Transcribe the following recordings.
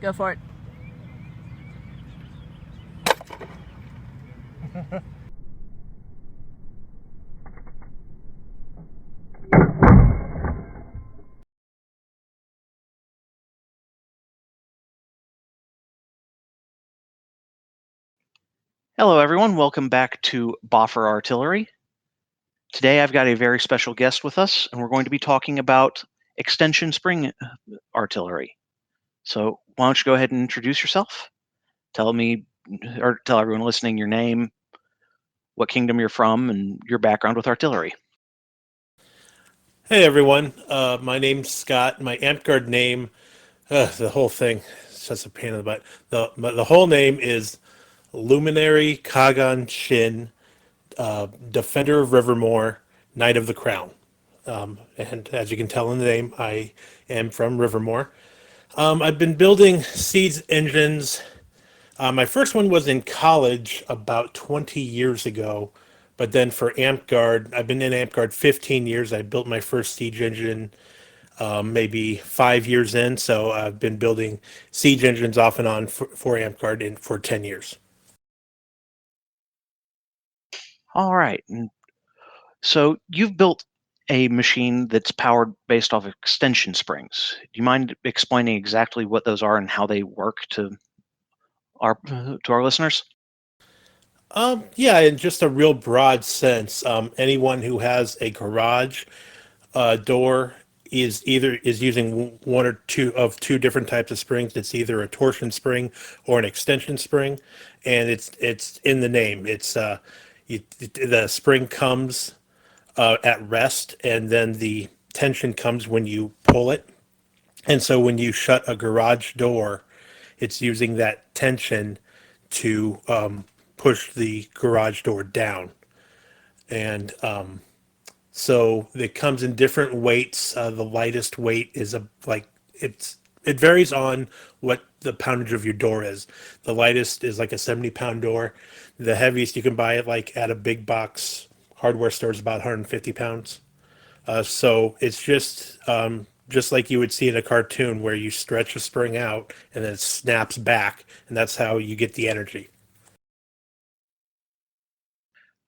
Go for it. Hello, everyone. Welcome back to Boffer Artillery. Today, I've got a very special guest with us, and we're going to be talking about extension spring artillery. So, why don't you go ahead and introduce yourself? Tell me, or tell everyone listening, your name, what kingdom you're from, and your background with artillery. Hey everyone, my name's Scott. My amp guard name, the whole thing, it's just a pain in the butt. The whole name is Luminary Khagan Shin, Defender of Rivermoor, Knight of the Crown. And as you can tell in the name, I am from Rivermoor. I've been building siege engines. My first one was in college about 20 years ago, but then for Amp Guard, I've been in Amp Guard 15 years. I built my first siege engine maybe 5 years in, so I've been building siege engines off and on for Amp Guard for 10 years. All right. So, you've built a machine that's powered based off extension springs. Do you mind explaining exactly what those are and how they work to our listeners? Yeah, in just a real broad sense, anyone who has a garage door is using one or two different types of springs. It's either a torsion spring or an extension spring, and it's in the name. The spring comes at rest, and then the tension comes when you pull it. And so when you shut a garage door, it's using that tension to push the garage door down. And so it comes in different weights. The lightest weight is it varies on what the poundage of your door is. The lightest is like a 70-pound door. The heaviest you can buy it like at a big box hardware store is about 150 pounds. So it's just like you would see in a cartoon where you stretch a spring out and then it snaps back, and that's how you get the energy.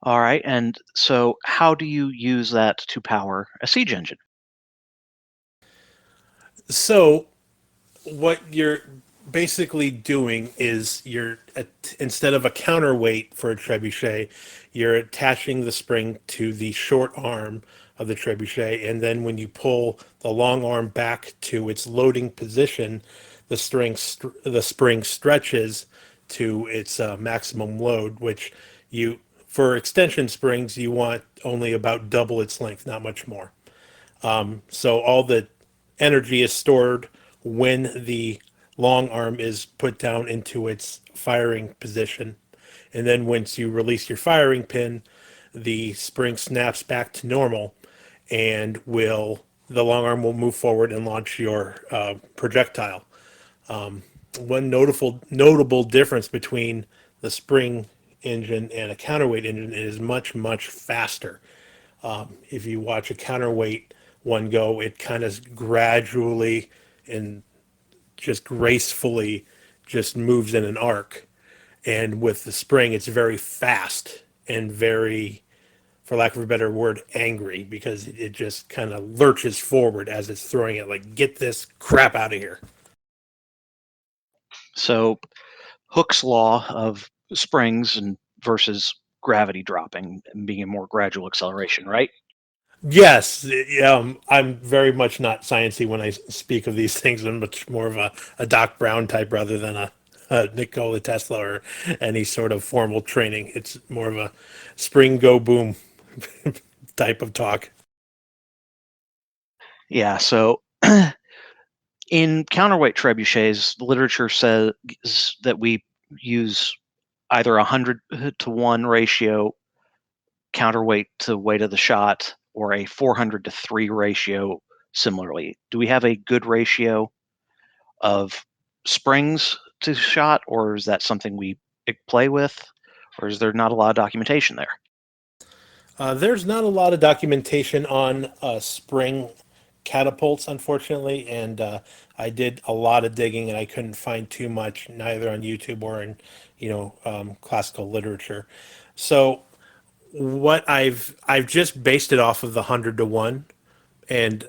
All right. And so, how do you use that to power a siege engine? So what you're basically doing is instead of a counterweight for a trebuchet, you're attaching the spring to the short arm of the trebuchet, and then when you pull the long arm back to its loading position, the spring stretches to its maximum load, which you for extension springs you want only about double its length, not much more. So all the energy is stored when the long arm is put down into its firing position. And then once you release your firing pin, the spring snaps back to normal, and the long arm will move forward and launch your projectile. One notable difference between the spring engine and a counterweight engine is much faster. If you watch a counterweight one go, it kind of gradually and just gracefully just moves in an arc. And with the spring, it's very fast and very, for lack of a better word, angry, because it just kind of lurches forward as it's throwing it, like, get this crap out of here. So, Hooke's law of springs and versus gravity dropping and being a more gradual acceleration, right? Yes, I'm very much not sciencey when I speak of these things. I'm much more of a Doc Brown type rather than a Nikola Tesla or any sort of formal training. It's more of a spring go boom type of talk. Yeah. So, in counterweight trebuchets, the literature says that we use either a 100-to-1 ratio counterweight to weight of the shot or a 400-to-3 ratio similarly. Do we have a good ratio of springs to shot, or is that something we play with, or is there not a lot of documentation there? There's not a lot of documentation on spring catapults, unfortunately, and I did a lot of digging, and I couldn't find too much, neither on YouTube or in, classical literature. So what I've just based it off of the 100 to 1, and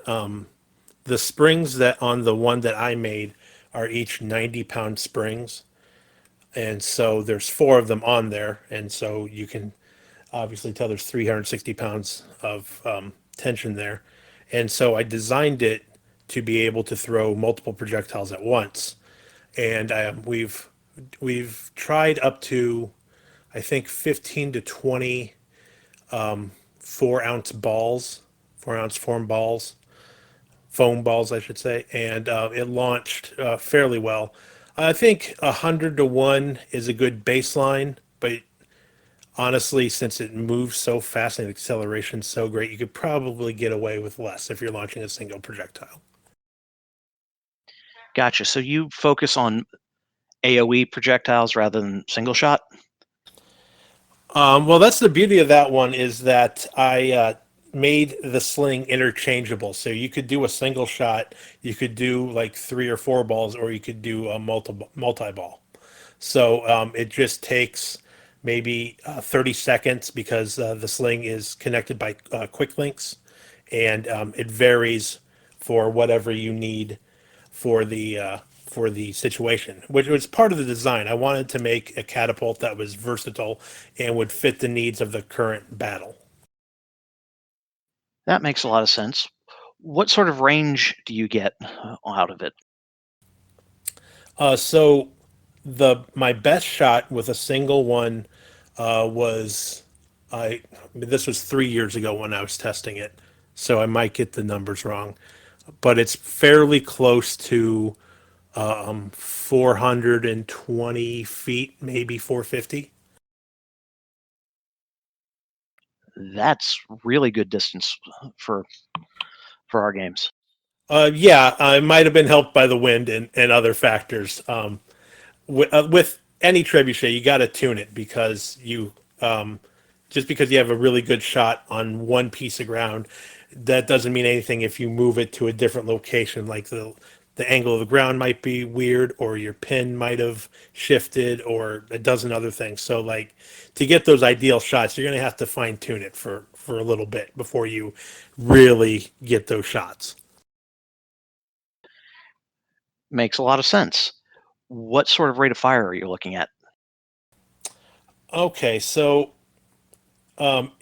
the springs that on the one that I made are each 90-pound springs, and so there's four of them on there, and so you can obviously tell there's 360 pounds of tension there. And so I designed it to be able to throw multiple projectiles at once. And we've tried up to, I think, 15 to 20 4-ounce balls, 4-ounce foam balls, I should say, and it launched fairly well. I think 100 to 1 is a good baseline, but honestly, since it moves so fast and the acceleration's so great, you could probably get away with less if you're launching a single projectile. Gotcha. So you focus on AoE projectiles rather than single shot? Well, that's the beauty of that one, is that I made the sling interchangeable. So you could do a single shot, you could do like 3 or 4 balls, or you could do a multi ball. So it just takes maybe 30 seconds, because the sling is connected by quick links, and it varies for whatever you need for the situation, which was part of the design. I wanted to make a catapult that was versatile and would fit the needs of the current battle. That makes a lot of sense. What sort of range do you get out of it? So the my best shot with a single one was I this was 3 years ago when I was testing it, so I might get the numbers wrong, but it's fairly close to 420 feet, maybe 450. That's really good distance for our games. Yeah, it might have been helped by the wind and other factors. With any trebuchet, you got to tune it, because just because you have a really good shot on one piece of ground, that doesn't mean anything if you move it to a different location. Like the angle of the ground might be weird, or your pin might have shifted, or a dozen other things. So like, to get those ideal shots, you're gonna have to fine tune it for a little bit before you really get those shots. Makes a lot of sense. What sort of rate of fire are you looking at? Okay, so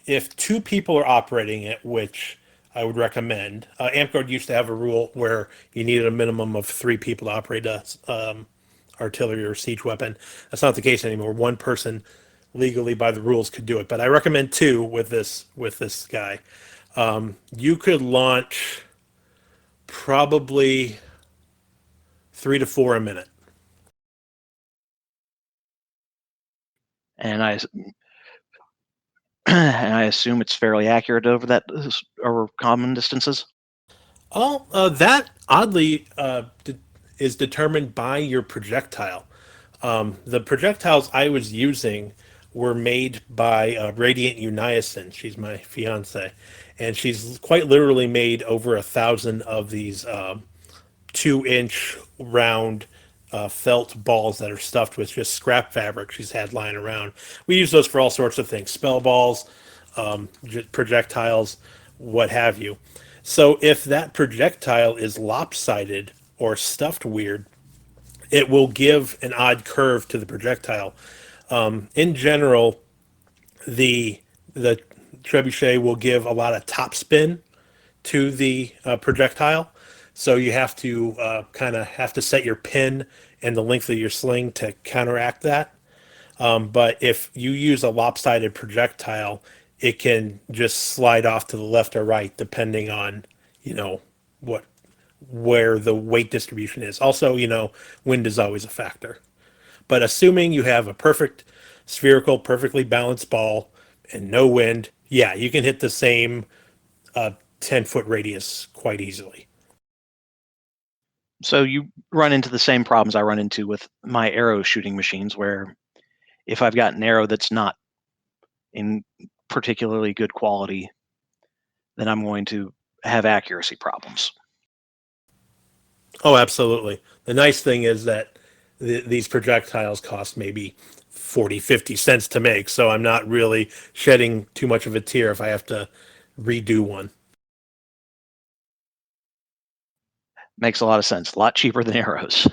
if two people are operating it, which I would recommend, Amtgard used to have a rule where you needed a minimum of 3 people to operate a artillery or siege weapon. That's not the case anymore. One person legally by the rules could do it, but I recommend two with this guy. You could launch probably 3 to 4 a minute. And I and I assume it's fairly accurate over that over common distances. Oh, that oddly is determined by your projectile. The projectiles I was using were made by Radiant Unison. She's my fiance, and she's quite literally made over 1,000 of these 2-inch round felt balls that are stuffed with just scrap fabric she's had lying around. We use those for all sorts of things: spell balls, projectiles, what have you. So if that projectile is lopsided or stuffed weird, it will give an odd curve to the projectile. In general, the trebuchet will give a lot of top spin to the projectile, so you have to kind of have to set your pin and the length of your sling to counteract that. But if you use a lopsided projectile, it can just slide off to the left or right depending on, you know, what where the weight distribution is. Also, wind is always a factor. But assuming you have a perfect spherical, perfectly balanced ball and no wind, yeah, you can hit the same 10-foot radius quite easily. So you run into the same problems I run into with my arrow shooting machines, where if I've got an arrow that's not in particularly good quality, then I'm going to have accuracy problems. Oh, absolutely. The nice thing is that these projectiles cost maybe 40, 50 cents to make, so I'm not really shedding too much of a tear if I have to redo one. Makes a lot of sense. A lot cheaper than arrows.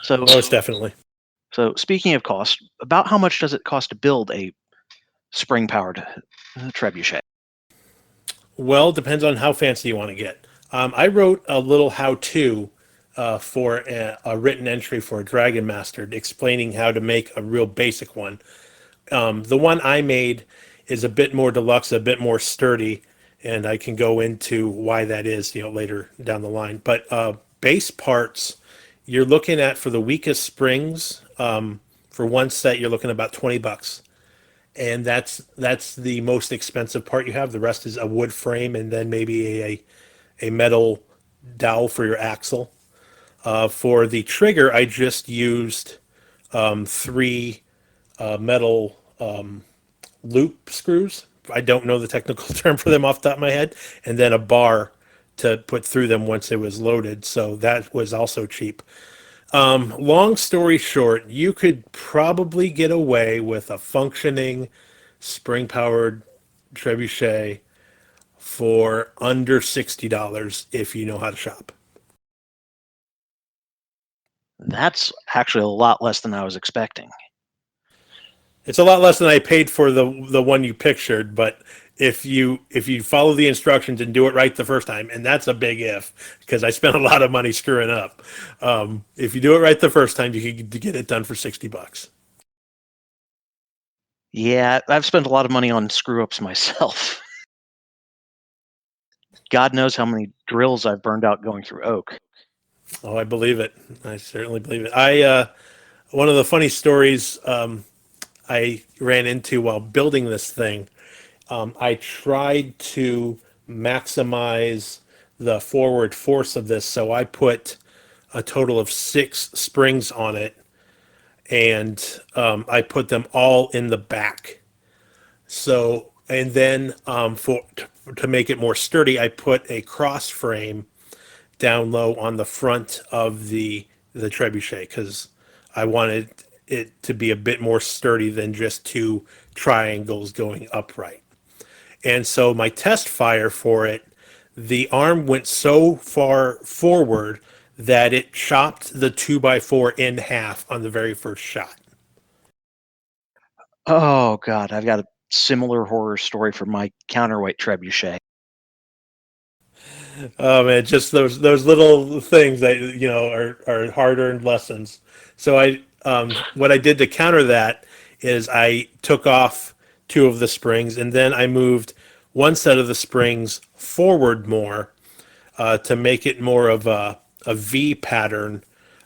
So, Most definitely. so speaking of cost, about how much does it cost to build a spring-powered trebuchet? Well, depends on how fancy you want to get. I wrote a little how-to for a written entry for a Dragon Master explaining how to make a real basic one. The one I made is a bit more deluxe, a bit more sturdy, and I can go into why that is, later down the line. But base parts, you're looking at for the weakest springs. For one set, you're looking at about $20, and that's the most expensive part you have. The rest is a wood frame and then maybe a metal dowel for your axle. For the trigger, I just used three metal loop screws. I don't know the technical term for them off the top of my head, and then a bar to put through them once it was loaded. So that was also cheap. Long story short, you could probably get away with a functioning spring powered trebuchet for under $60 if you know how to shop. That's actually a lot less than I was expecting. It's a lot less than I paid for the one you pictured, but if you follow the instructions and do it right the first time, and that's a big if, because I spent a lot of money screwing up. If you do it right the first time, you can get it done for $60. Yeah, I've spent a lot of money on screw-ups myself. God knows how many drills I've burned out going through oak. Oh, I believe it. I certainly believe it. I One of the funny stories I ran into while building this thing. I tried to maximize the forward force of this, so I put a total of 6 springs on it, and I put them all in the back. So, and then to make it more sturdy, I put a cross frame down low on the front of the trebuchet because I wanted it to be a bit more sturdy than just two triangles going upright. And so my test fire for it, the arm went so far forward that it chopped the 2x4 in half on the very first shot. Oh God, I've got a similar horror story for my counterweight trebuchet. Oh man, just those little things that are hard earned lessons. So what I did to counter that is I took off two of the springs and then I moved one set of the springs forward more to make it more of a V pattern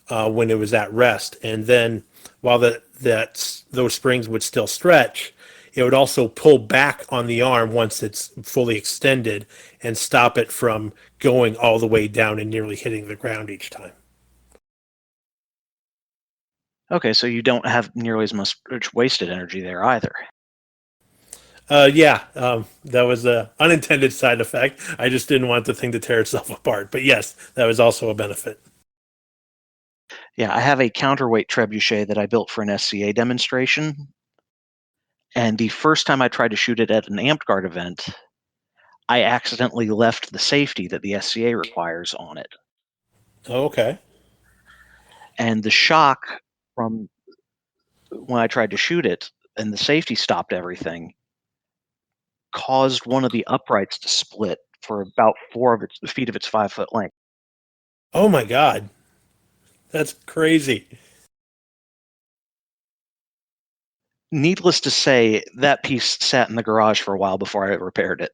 when it was at rest. And then while those springs would still stretch, it would also pull back on the arm once it's fully extended and stop it from going all the way down and nearly hitting the ground each time. Okay, so you don't have nearly as much wasted energy there either. Yeah, that was a unintended side effect. I just didn't want the thing to tear itself apart. But yes, that was also a benefit. Yeah, I have a counterweight trebuchet that I built for an SCA demonstration. And the first time I tried to shoot it at an amped guard event, I accidentally left the safety that the SCA requires on it. Okay. And the shock from when I tried to shoot it and the safety stopped everything caused one of the uprights to split for about 4 feet of its 5 foot length. Oh my God, that's crazy. Needless to say, that piece sat in the garage for a while before I repaired it.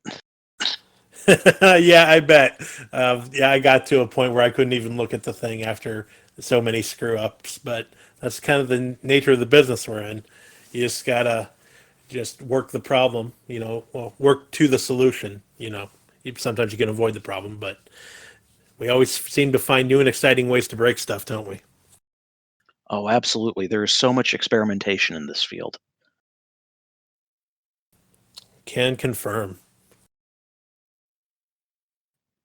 Yeah, I bet. Yeah, I got to a point where I couldn't even look at the thing after so many screw ups. But that's kind of the nature of the business we're in. You just gotta just work the problem. Well, work to the solution. Sometimes you can avoid the problem, but we always seem to find new and exciting ways to break stuff, don't we? Oh, absolutely. There is so much experimentation in this field. Can confirm.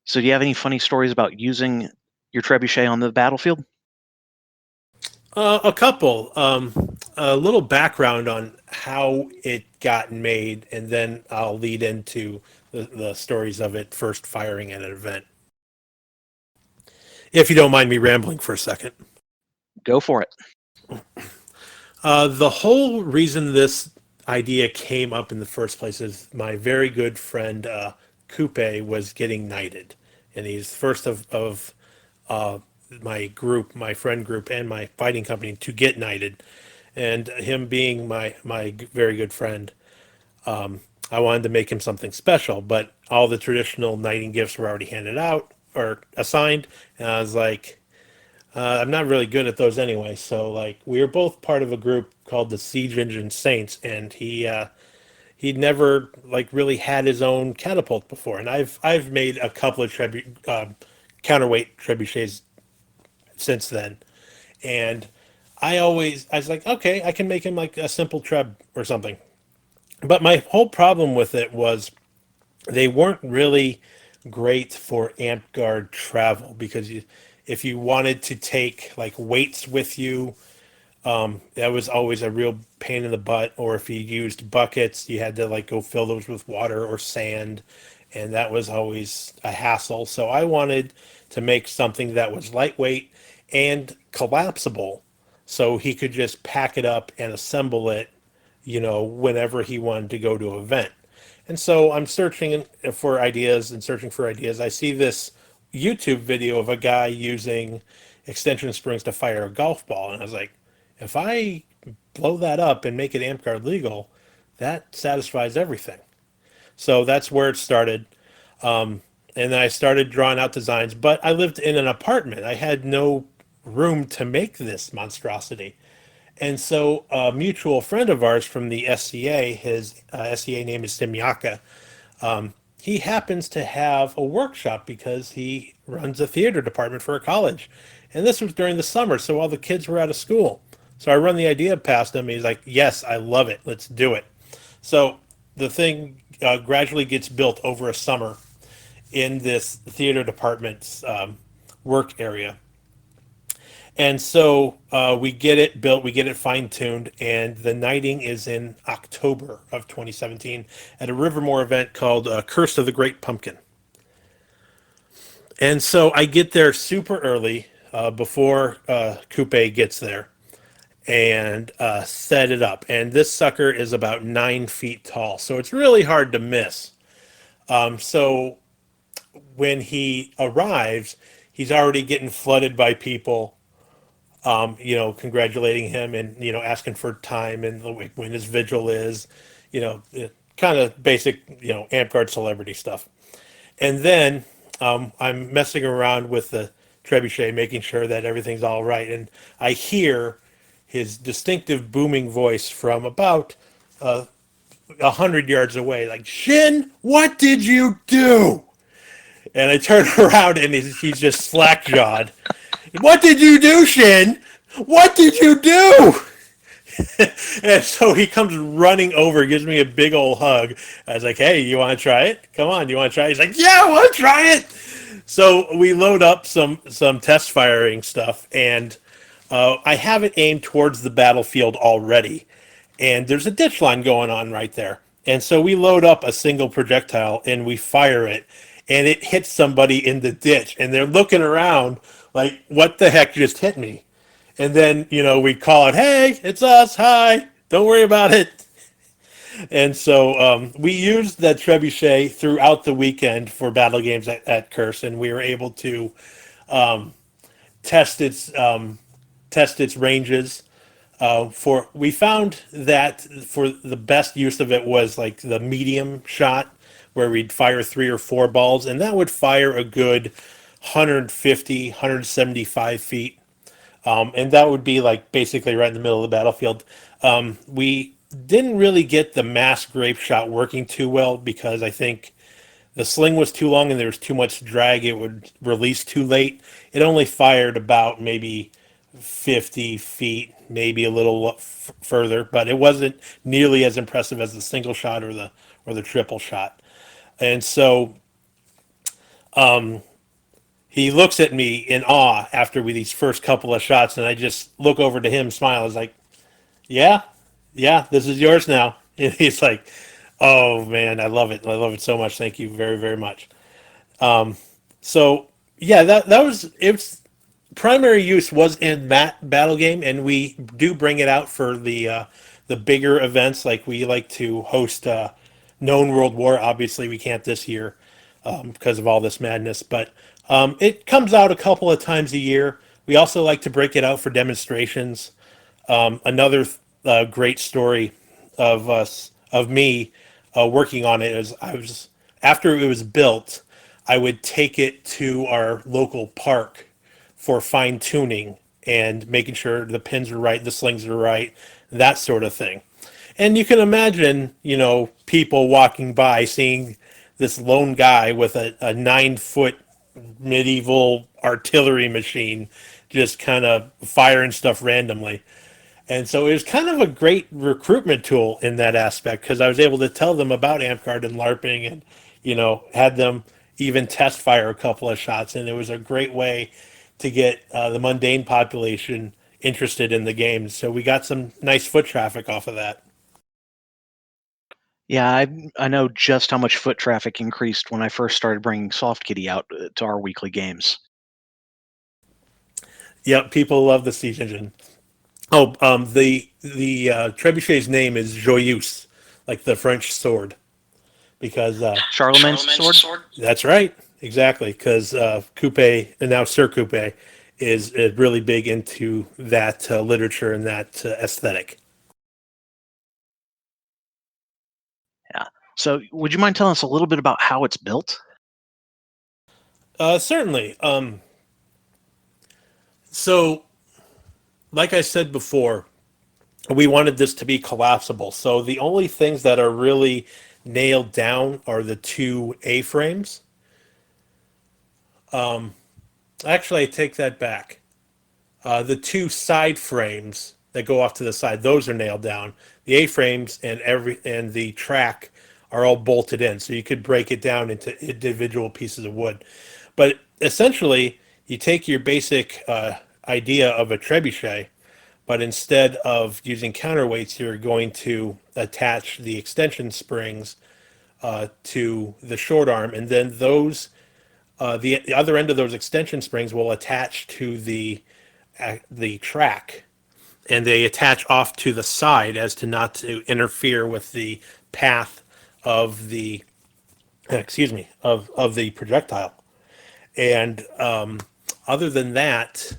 So, do you have any funny stories about using your trebuchet on the battlefield? A couple. A little background on how it got made, and then I'll lead into the stories of it first firing at an event. If you don't mind me rambling for a second. Go for it. The whole reason this idea came up in the first place is my very good friend Coupe was getting knighted, and he's first of uh, my group, my friend group, and my fighting company to get knighted. And him being my very good friend, I wanted to make him something special. But all the traditional knighting gifts were already handed out or assigned, and I was like, I'm not really good at those anyway. So like we were both part of a group called the Siege Engine Saints, and he'd never like really had his own catapult before, and I've made a couple of counterweight trebuchets since then, and I was like, okay, I can make him like a simple treb or something. But my whole problem with it was they weren't really great for amp guard travel because if you wanted to take like weights with you, that was always a real pain in the butt. Or if you used buckets, you had to like go fill those with water or sand, and that was always a hassle. So I wanted to make something that was lightweight and collapsible, so he could just pack it up and assemble it, whenever he wanted to go to an event. And so I'm searching for ideas and searching for ideas. I see this YouTube video of a guy using extension springs to fire a golf ball, and I was like, if I blow that up and make it amp guard legal, that satisfies everything. So that's where it started. And then I started drawing out designs, but I lived in an apartment. I had no room to make this monstrosity. And so a mutual friend of ours from the SCA, his SCA name is Simyaka, he happens to have a workshop because he runs a theater department for a college. And this was during the summer, so all the kids were out of school. So I run the idea past him. He's like, yes, I love it. Let's do it. So the thing gradually gets built over a summer in this theater department's work area. And so we get it built, we get it fine tuned, and the knighting is in October of 2017 at a Rivermoor event called Curse of the Great Pumpkin. And so I get there super early before Coupe gets there and set it up. And this sucker is about 9 feet tall, so it's really hard to miss. So when he arrives, he's already getting flooded by people congratulating him and, asking for time and when his vigil is, kind of basic, amp guard celebrity stuff. And then I'm messing around with the trebuchet, making sure that everything's all right. And I hear his distinctive booming voice from about 100 yards away, like, Shin, what did you do? And I turn around and he's just slack jawed. What did you do, Shin? What did you do? And so he comes running over, gives me a big old hug. I was like, hey, you want to try it? Come on, you want to try it? He's like, yeah, I want to try it. So we load up some test firing stuff, and I have it aimed towards the battlefield already. And there's a ditch line going on right there. And so we load up a single projectile, and we fire it, and it hits somebody in the ditch. And they're looking around like, what the heck just hit me? And then, we call it, hey, it's us. Hi. Don't worry about it. And so we used that trebuchet throughout the weekend for battle games at Curse, and we were able to test its ranges. We found that for the best use of it was like the medium shot, where we'd fire 3 or 4 balls, and that would fire a good 150, 175 feet. And that would be like basically right in the middle of the battlefield. We didn't really get the mass grape shot working too well because I think the sling was too long and there was too much drag. It would release too late. It only fired about maybe 50 feet, maybe a little further, but it wasn't nearly as impressive as the single shot or the triple shot. And so he looks at me in awe after these first couple of shots, and I just look over to him, smile. I was like, "Yeah, yeah, this is yours now." And he's like, "Oh man, I love it! I love it so much. Thank you very, very much." So yeah, that was its primary use was in that battle game, and we do bring it out for the bigger events. Like we like to host known World War. Obviously, we can't this year because of all this madness, but it comes out a couple of times a year. We also like to break it out for demonstrations. Another great story of me working on it is I was after it was built, I would take it to our local park for fine tuning and making sure the pins are right, the slings are right, that sort of thing. And you can imagine, people walking by seeing this lone guy with a 9 foot medieval artillery machine just kind of firing stuff randomly. And so it was kind of a great recruitment tool in that aspect because I was able to tell them about AmpGuard and LARPing and, had them even test fire a couple of shots. And it was a great way to get the mundane population interested in the game. So we got some nice foot traffic off of that. Yeah, I know just how much foot traffic increased when I first started bringing Soft Kitty out to our weekly games. Yep, people love the siege engine. Oh, the trebuchet's name is Joyeuse, like the French sword, because Charlemagne's sword? that's right, exactly. Because Coupe and now Sir Coupe is really big into that literature and that aesthetic. Yeah. So, would you mind telling us a little bit about how it's built? Certainly. So, like I said before, we wanted this to be collapsible. So the only things that are really nailed down are the two A-frames. Actually, I take that back. The two side frames that go off to the side, those are nailed down. The A-frames and the track are all bolted in, so you could break it down into individual pieces of wood. But essentially, you take your basic idea of a trebuchet, but instead of using counterweights, you're going to attach the extension springs to the short arm, and then the other end of those extension springs will attach to the track, and they attach off to the side as to not to interfere with the path of the of the projectile. And other than that,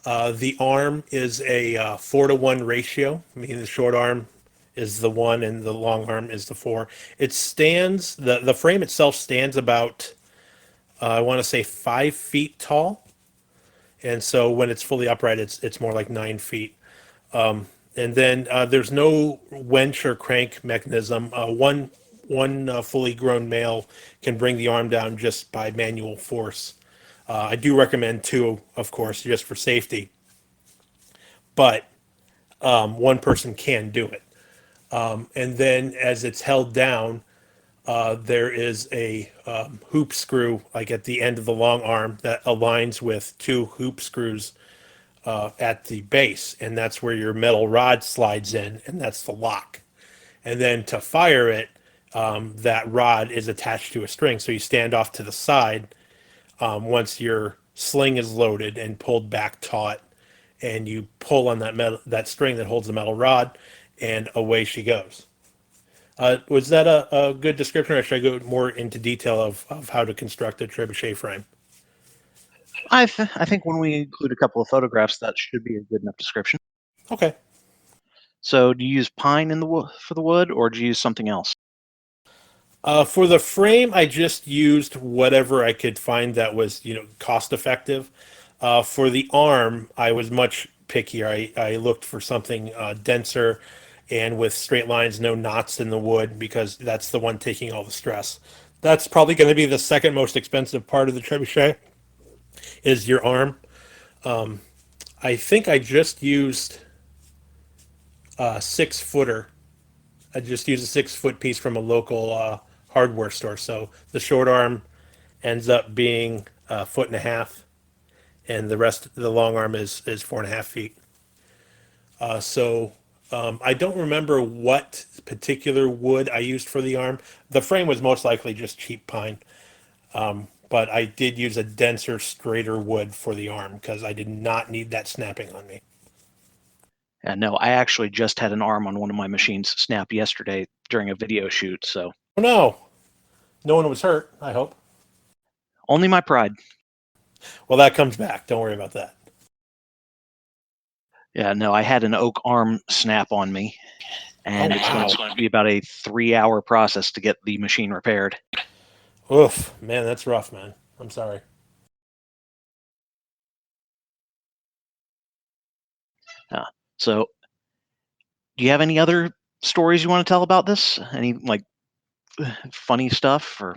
the arm is a 4-to-1 ratio, meaning the short arm is the 1 and the long arm is the 4. It stands, the frame itself stands about, I want to say 5 feet tall. And so when it's fully upright, it's more like 9 feet. And then there's no wench or crank mechanism. One fully grown male can bring the arm down just by manual force. I do recommend two, of course, just for safety. But one person can do it. And then as it's held down, there is a hoop screw, like at the end of the long arm, that aligns with two hoop screws at the base, and that's where your metal rod slides in, and that's the lock. And then to fire it, that rod is attached to a string, so you stand off to the side once your sling is loaded and pulled back taut, and you pull on that string that holds the metal rod, and away she goes. Was that a good description, or should I go more into detail of how to construct a trebuchet frame? I think when we include a couple of photographs, that should be a good enough description. Okay. So, do you use pine in the for the wood, or do you use something else? For the frame, I just used whatever I could find that was, cost effective. For the arm, I was much pickier. I looked for something denser and with straight lines, no knots in the wood, because that's the one taking all the stress. That's probably going to be the second most expensive part of the trebuchet is your arm. I think I just used a 6 footer. I just used a 6 foot piece from a local hardware store. So the short arm ends up being a foot and a half, and the rest the long arm is 4.5 feet. I don't remember what particular wood I used for the arm. The frame was most likely just cheap pine, but I did use a denser, straighter wood for the arm because I did not need that snapping on me. And no, I actually just had an arm on one of my machines snap yesterday during a video shoot, so Oh no, no one was hurt, I hope. only my pride. Well, that comes back. Don't worry about that. Yeah, no, I had an oak arm snap on me, and Oh, it's wow. going to be about a 3-hour process to get the machine repaired. Oof, man, that's rough, man. I'm sorry. Uh, so, do you have any other stories you want to tell about this? Any like funny stuff or?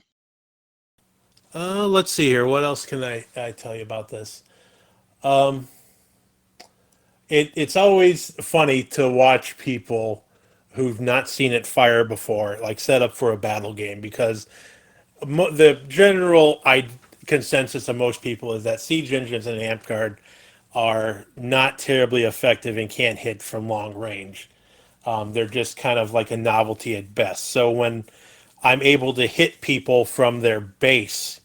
Let's see here. What else can I tell you about this? Um, it's always funny to watch people who've not seen it fire before, like set up for a battle game, because the general consensus of most people is that siege engines and amp guard are not terribly effective and can't hit from long range. They're just kind of like a novelty at best. So when I'm able to hit people from their base,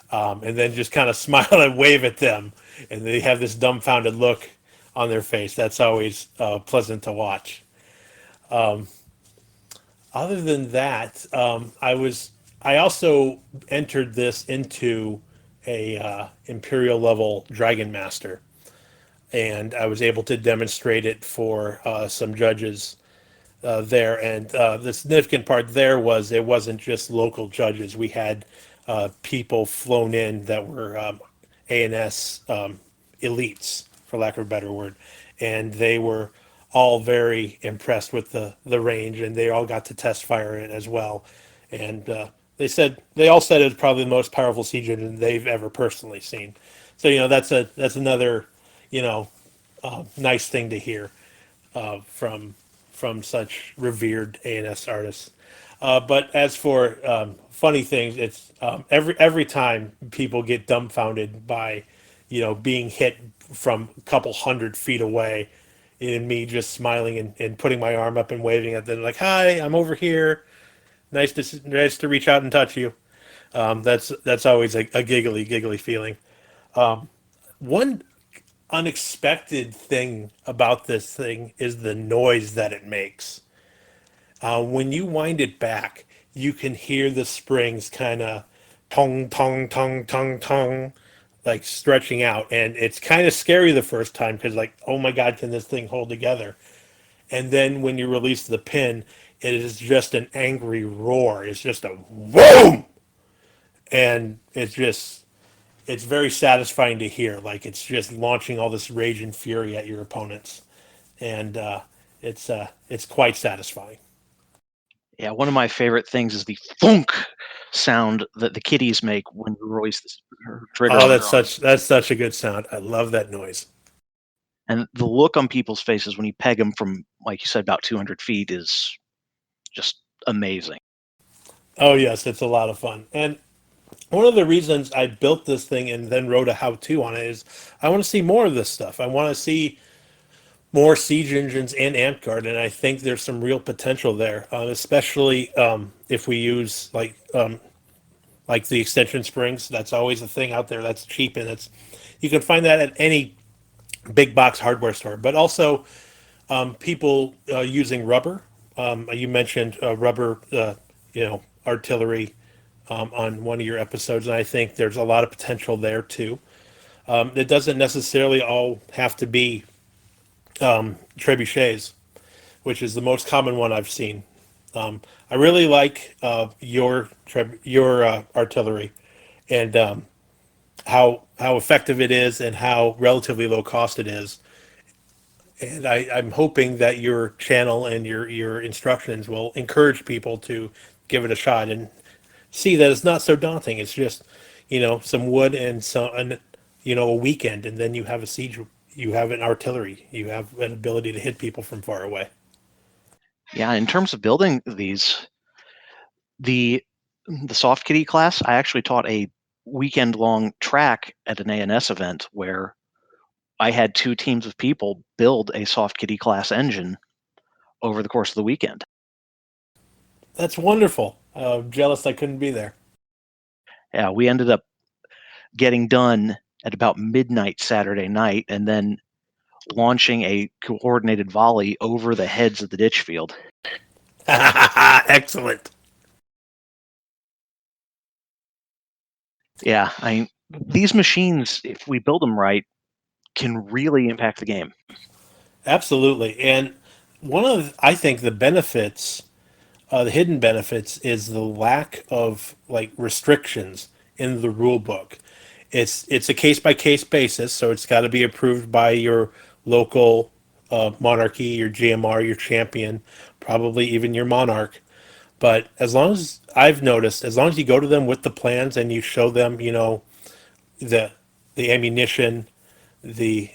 and then just kind of smile and wave at them, and they have this dumbfounded look on their face, that's always pleasant to watch. Other than that, I also entered this into a imperial level dragon master, and I was able to demonstrate it for some judges there. And the significant part there was it wasn't just local judges. We had people flown in that were ANS elites, for lack of a better word, and they were all very impressed with the range, and they all got to test fire it as well. And they all said it was probably the most powerful siege engine they've ever personally seen. So that's another nice thing to hear from such revered ANS artists. But as for funny things, it's every time people get dumbfounded by being hit from a couple 100 feet away, and me just smiling and putting my arm up and waving at them like, "Hi, I'm over here. Nice to reach out and touch you." That's always a giggly feeling. One unexpected thing about this thing is the noise that it makes. When you wind it back, you can hear the springs kind of tong, tong, tong, tong, tong, like stretching out. And it's kind of scary the first time because, like, oh my God, can this thing hold together? And then when you release the pin, it is just an angry roar. It's just a boom! And it's very satisfying to hear. Like, it's just launching all this rage and fury at your opponents. And it's quite satisfying. Yeah, one of my favorite things is the thunk sound that the kitties make when you release the trigger Oh, on them. that's such a good sound. I love that noise. And the look on people's faces when you peg them from, like you said, about 200 feet is just amazing. Oh yes, it's a lot of fun. And one of the reasons I built this thing and then wrote a how-to on it is I want to see more of this stuff. I want to see more siege engines and amp guard, and I think there's some real potential there, especially if we use like the extension springs. That's always a thing out there that's cheap, and it's you can find that at any big box hardware store. But also people using rubber. You mentioned rubber, artillery on one of your episodes, and I think there's a lot of potential there too. It doesn't necessarily all have to be trebuchets, which is the most common one I've seen. I really like your artillery and how effective it is and how relatively low cost it is. And I'm hoping that your channel and your instructions will encourage people to give it a shot and see that it's not so daunting. It's just some wood and a weekend, and then you have a siege. You have an artillery. You have an ability to hit people from far away. Yeah, in terms of building these, the soft kitty class, I actually taught a weekend-long track at an ANS event where I had 2 teams of people build a soft kitty class engine over the course of the weekend. That's wonderful. Jealous I couldn't be there. Yeah, we ended up getting done at about midnight Saturday night and then launching a coordinated volley over the heads of the ditch field. Excellent. Yeah, these machines, if we build them right, can really impact the game. Absolutely. And one of, I think, the benefits, the hidden benefits, is the lack of like restrictions in the rule book. It's a case by case basis, so it's got to be approved by your local monarchy, your GMR, your champion, probably even your monarch. But as long as I've noticed, as long as you go to them with the plans and you show them, the the ammunition, the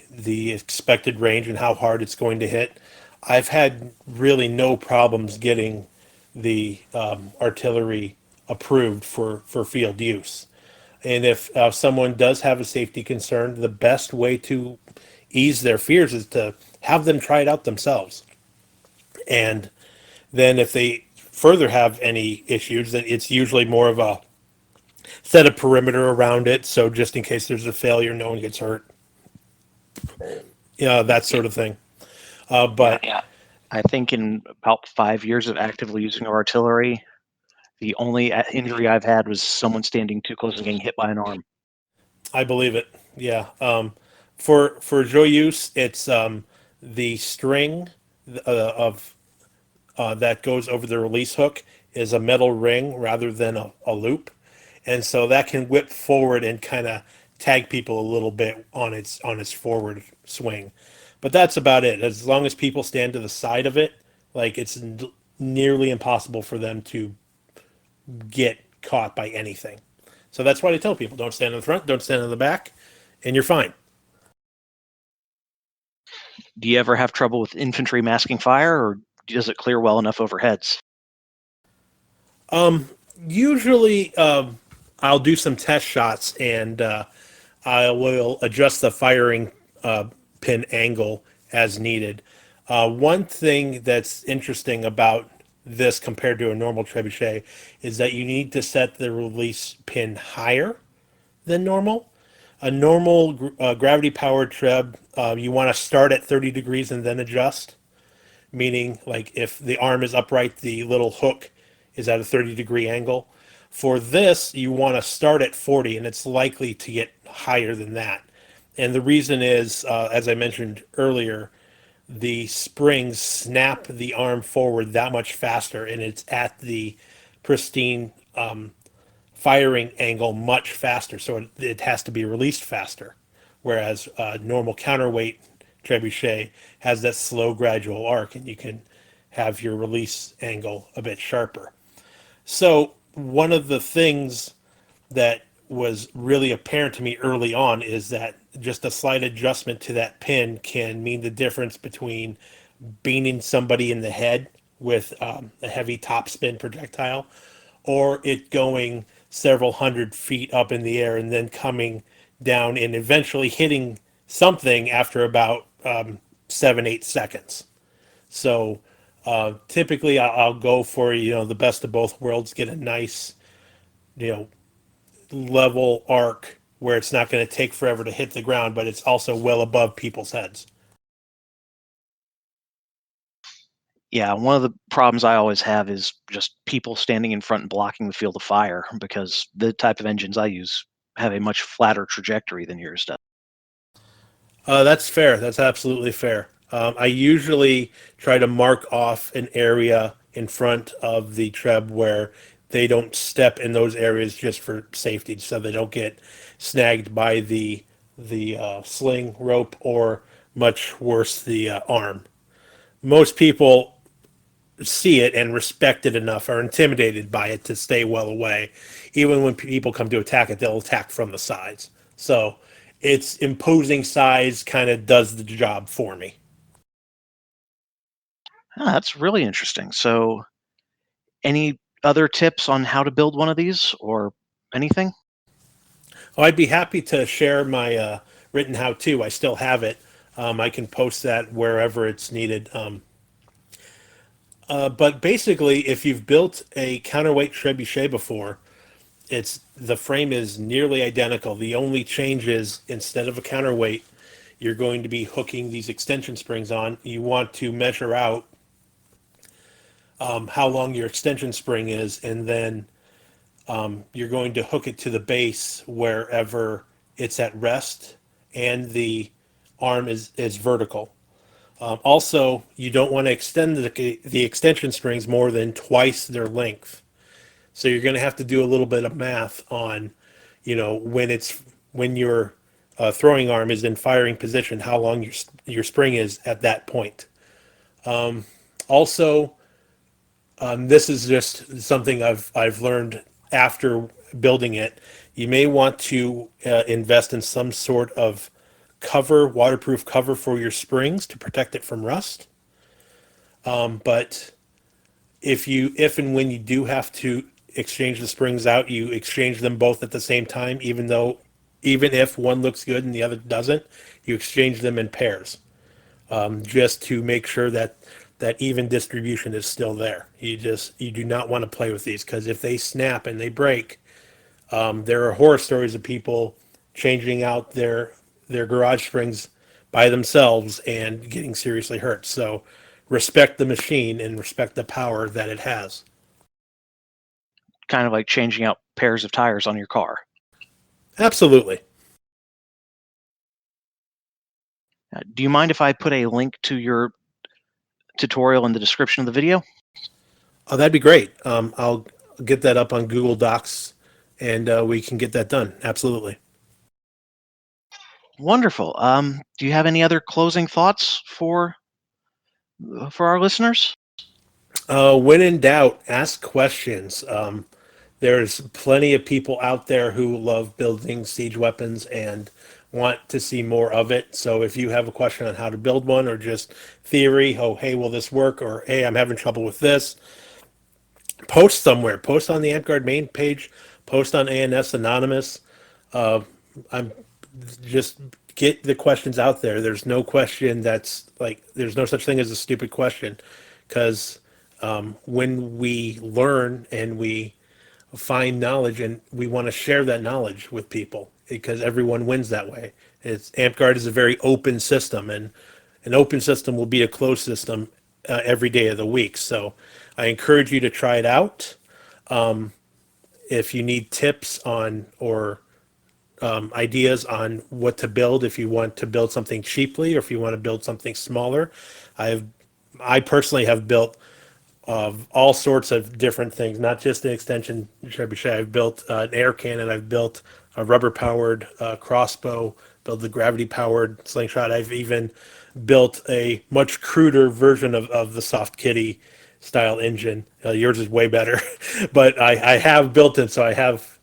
expected range and how hard it's going to hit, I've had really no problems getting the artillery approved for field use. And if someone does have a safety concern, the best way to ease their fears is to have them try it out themselves. And then if they further have any issues, then it's usually more of a set a perimeter around it. So just in case there's a failure, no one gets hurt. That sort of thing. Yeah, But I think in about 5 years of actively using our artillery, the only injury I've had was someone standing too close and getting hit by an arm. I believe it. Yeah. For Joyeuse, it's the string of that goes over the release hook is a metal ring rather than a loop, and so that can whip forward and kind of tag people a little bit on its forward swing. But that's about it. As long as people stand to the side of it, like it's nearly impossible for them to get caught by anything. So that's why I tell people don't stand in the front, don't stand in the back, and you're fine. Do you ever have trouble with infantry masking fire, or does it clear well enough overheads? Usually, I'll do some test shots and I will adjust the firing uh, pin angle as needed. One thing that's interesting about this compared to a normal trebuchet is that you need to set the release pin higher than normal. A normal gravity powered treb, you want to start at 30 degrees and then adjust, meaning like if the arm is upright, the little hook is at a 30-degree angle. For this, you want to start at 40, and it's likely to get higher than that. And the reason is, as I mentioned earlier, the springs snap the arm forward that much faster, and it's at the pristine firing angle much faster, so it has to be released faster. Whereas normal counterweight trebuchet has that slow, gradual arc, and you can have your release angle a bit sharper. So one of the things that was really apparent to me early on is that just a slight adjustment to that pin can mean the difference between beaning somebody in the head with a heavy topspin projectile or it going several hundred feet up in the air and then coming down and eventually hitting something after about 7, 8 seconds. So typically I'll go for the best of both worlds, get a nice you know level arc where it's not going to take forever to hit the ground, but it's also well above people's heads. Yeah, one of the problems I always have is just people standing in front and blocking the field of fire because the type of engines I use have a much flatter trajectory than yours does. That's fair. That's absolutely fair. I usually try to mark off an area in front of the treb where they don't step in those areas just for safety, so they don't get snagged by the sling rope or much worse the arm. Most people see it and respect it enough, are intimidated by it to stay well away. Even when people come to attack it, they'll attack from the sides. So its imposing size kind of does the job for me. Ah, that's really interesting. So, any other tips on how to build one of these or anything? Oh, I'd be happy to share my written how-to. I still have it. I can post that wherever it's needed. But basically, if you've built a counterweight trebuchet before, it's the frame is nearly identical. The only change is instead of a counterweight, you're going to be hooking these extension springs on. You want to measure out how long your extension spring is, and then you're going to hook it to the base wherever it's at rest, and the arm is vertical. Also, you don't want to extend the extension springs more than twice their length. So you're going to have to do a little bit of math on, when your throwing arm is in firing position, how long your spring is at that point. Also, this is just something I've learned after building it. You may want to invest in some sort of cover, waterproof cover for your springs to protect it from rust. But if and when you do have to exchange the springs out, you exchange them both at the same time, even if one looks good and the other doesn't, you exchange them in pairs, just to make sure that that even distribution is still there. You do not want to play with these, because if they snap and they break, there are horror stories of people changing out their garage springs by themselves and getting seriously hurt. So respect the machine and respect the power that it has. Kind of like changing out pairs of tires on your car. Absolutely. Do you mind if I put a link to your tutorial in the description of the video? Oh, that'd be great. I'll get that up on Google Docs, and we can get that done. Absolutely. Wonderful. Do you have any other closing thoughts for our listeners? When in doubt, ask questions. There's plenty of people out there who love building siege weapons and want to see more of it. So if you have a question on how to build one, or just theory, oh, hey, will this work? Or hey, I'm having trouble with this, post somewhere. Post on the AmpGuard main page. Post on ANS Anonymous. I'm just get the questions out there. There's no question that's like, there's no such thing as a stupid question, because when we learn and we find knowledge, and we want to share that knowledge with people, because everyone wins that way. AmpGuard is a very open system, and an open system will be a closed system every day of the week. So I encourage you to try it out. If you need tips on, or ideas on what to build, if you want to build something cheaply or if you want to build something smaller, I've I personally have built of all sorts of different things, not just an extension trebuchet. I've built an air cannon. I've built a rubber-powered crossbow. Built the gravity-powered slingshot. I've even built a much cruder version of the soft kitty style engine. Yours is way better, but I have built it, so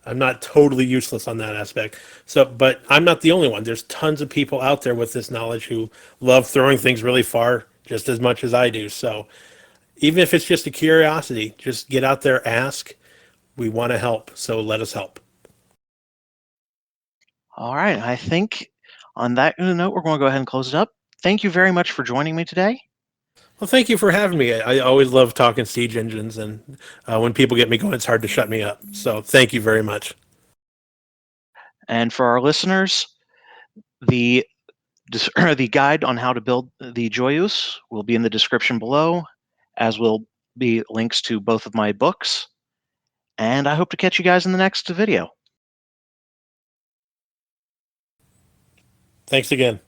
I'm not totally useless on that aspect. So, but I'm not the only one. There's tons of people out there with this knowledge who love throwing things really far just as much as I do. So even if it's just a curiosity, just get out there, ask. We want to help, so let us help. All right. I think on that note, we're going to go ahead and close it up. Thank you very much for joining me today. Well, thank you for having me. I always love talking siege engines, and when people get me going, it's hard to shut me up. So thank you very much. And for our listeners, the the guide on how to build the Joyeuse will be in the description below, as will be links to both of my books. And I hope to catch you guys in the next video. Thanks again.